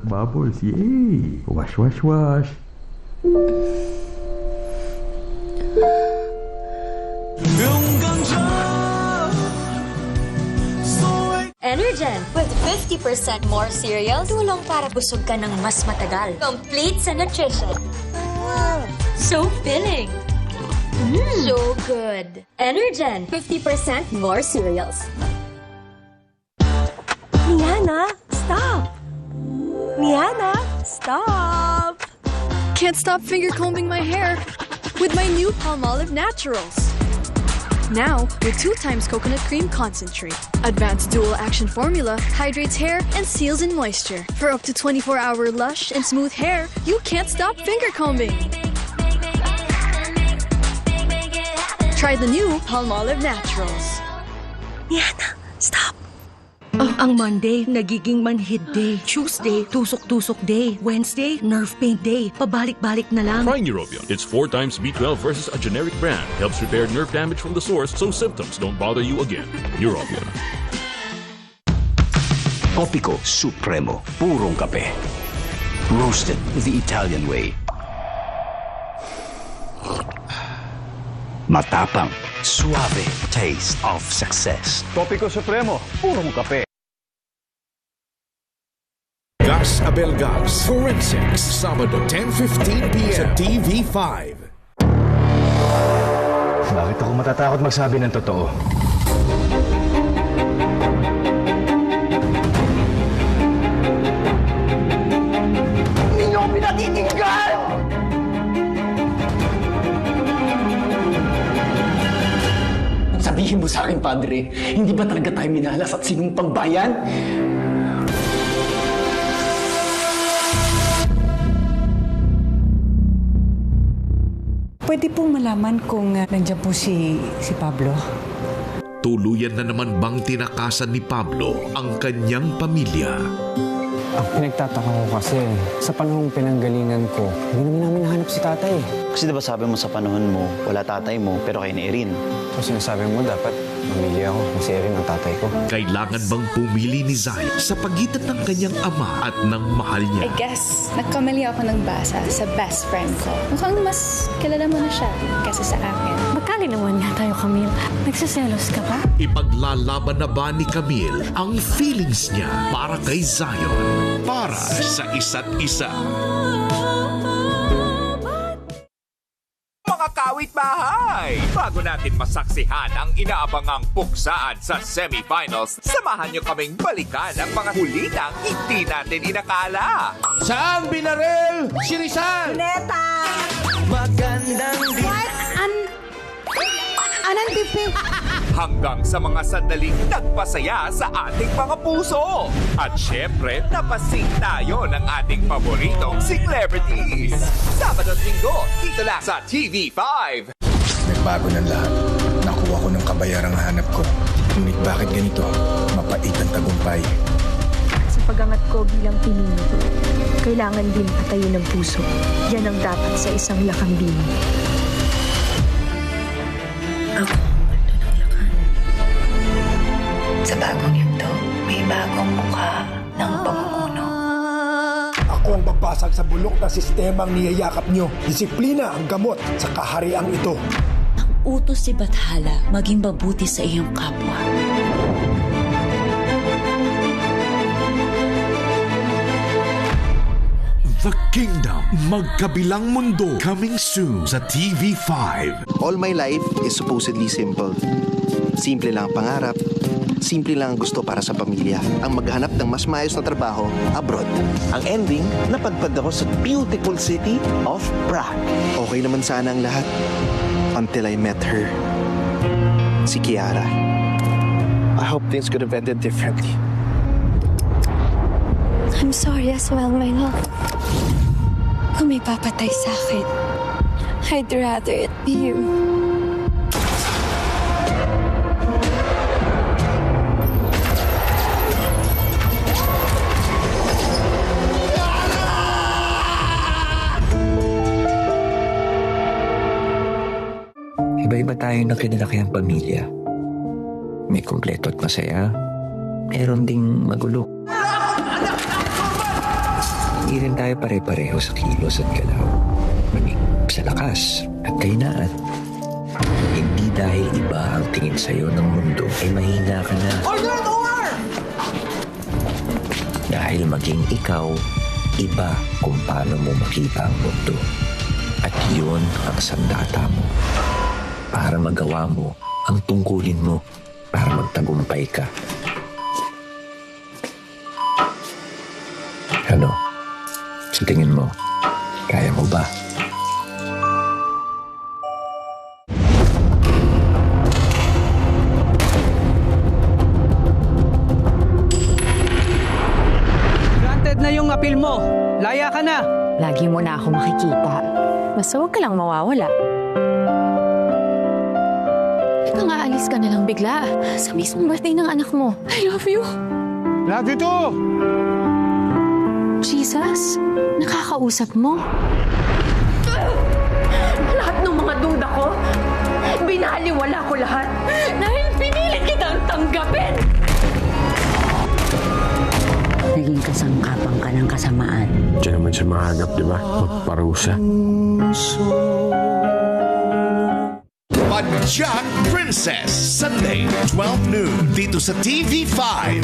bubbles. Yay! Wash, wash, wash. Energen, with 50% more cereals, tulong para busog ka ng mas matagal. Complete sa nutrition. So filling. So good. Energen, 50% more cereals. Miana, stop! Miana, stop! Can't stop finger combing my hair with my new Palmolive Naturals. Now, with 2 times coconut cream concentrate. Advanced dual action formula hydrates hair and seals in moisture. For up to 24-hour lush and smooth hair, you can't stop finger combing. Try the new Palmolive Naturals. Miana, stop! Ang Monday, nagiging manhid day. Tuesday, tusok-tusok day. Wednesday, nerve pain day. Pabalik-balik na lang. Try Neurobion. It's 4 times B12 versus a generic brand. Helps repair nerve damage from the source so symptoms don't bother you again. Neurobion. Topico Supremo. Purong kape. Roasted the Italian way. Matapang. Suave taste of success. Topico Supremo. Purong kape. Gas Abelgas Forensics, Sabado 10:15 p.m. sa TV5. Bakit ako matatakot magsabi ng totoo? Hindi niyo ako pinatitinggal! Sabihin mo sa akin, Padre, hindi ba talaga tayo minalas at sinumpang bayan? Pwede pong malaman kung nandiyan po si Pablo? Tuluyan na naman bang tinakasan ni Pablo ang kanyang pamilya? Ang pinagtataka ko kasi, sa panahong pinanggalingan ko, hindi namin nahanap si tatay. Kasi diba sabi mo sa panahon mo, wala tatay mo, pero kayo ni Erin. So sinasabi mo, dapat mamili ako kung si Erin ang tatay ko. Kailangan bang pumili ni Zay sa pagitan ng kanyang ama at ng mahal niya? I guess, nagkamali ako ng basa sa best friend ko. Mukhang mas kilala mo na siya kaysa sa akin. Magkalinawan nga tayo, Camille. Nagsiselos ka pa? Ipaglalaban na ba ni Camille ang feelings niya para kay Zion? Para sa isa't isa. Mga kawit-bahay! Bago natin masaksihan ang inaabangang puksaan sa semifinals, samahan niyo kaming balikan ang mga hulitang hindi natin inakala. Saan binaril si Rizal? Neta! Magandang Anong pipi? Hanggang sa mga sandaling nagpasaya sa ating mga puso. At syempre, napasing tayo ng ating paboritong celebrities. Sabado at Linggo, dito lang sa TV5. Nagbago ng lahat. Nakuha ko ng kabayarang hanap ko. Ngunit bakit ganito? Mapait ang tagumpay. Sa pag-angat ko bilang pinili, kailangan din patayin ng puso. Yan ang dapat sa isang lakambing. Ako ang mundo ng lakan. Sa bagong yugto, may bagong mukha ng pamumuno. Ako ang papasag sa bulok na sistemang niyayakap nyo. Disiplina ang gamot sa kahariang ito. Ang utos si Bathala, maging mabuti sa iyong kapwa. The Kingdom, Magkabilang Mundo, coming soon sa TV5. All my life is supposedly simple. Simple lang ang pangarap, simple lang ang gusto para sa pamilya. Ang maghanap ng mas maayos na trabaho abroad. Ang ending, napadpad ako sa beautiful city of Prague. Okay naman sana ang lahat until I met her. Si Kiara. I hope things could have ended differently. I'm sorry as well, my love. Kung may papatay sa akin, I'd rather it be you. Iba-iba tayo ng kinalakihan pamilya. May kumpleto at masaya. Meron ding magulo. Hindi rin tayo pare-pareho sa kilos at galaw. Manig sa lakas at kainaan. Hindi dahil iba ang tingin sa'yo ng mundo ay mahina ka na. Order! Dahil maging ikaw, iba kung paano mo makita ang mundo. At yun ang sandata mo. Para magawa mo ang tungkulin mo para magtagumpay ka. Ano? Sa tingin mo, kaya mo ba? Granted na yung appeal mo. Laya ka na. Lagi mo na ako makikita. Basta huwag ka lang mawawala. Kung aalis ka na lang bigla sa mismong birthday ng anak mo. I love you. Love you too. Jesus, nakakausap mo. Lahat ng mga duda ko, binaliwala ko lahat dahil pinilit kitang tanggapin. Naging kasangkapan ka ng kasamaan. Diyan naman siya mahanap, di ba? Magparusa. Padjak Princess, Sunday, 12 noon, dito sa TV5.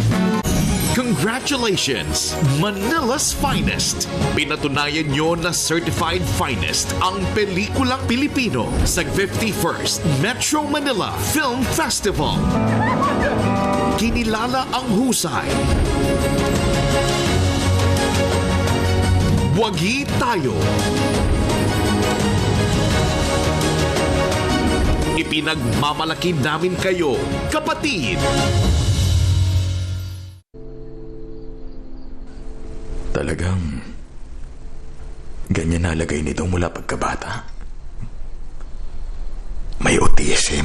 Congratulations, Manila's Finest! Pinatunayan nyo na certified finest ang pelikulang Pilipino sa 51st Metro Manila Film Festival. Kinilala ang husay. Wagi tayo. Ipinagmamalaki namin kayo, kapatid. Talagang ganyan nalagay nito mula pagkabata. May autism.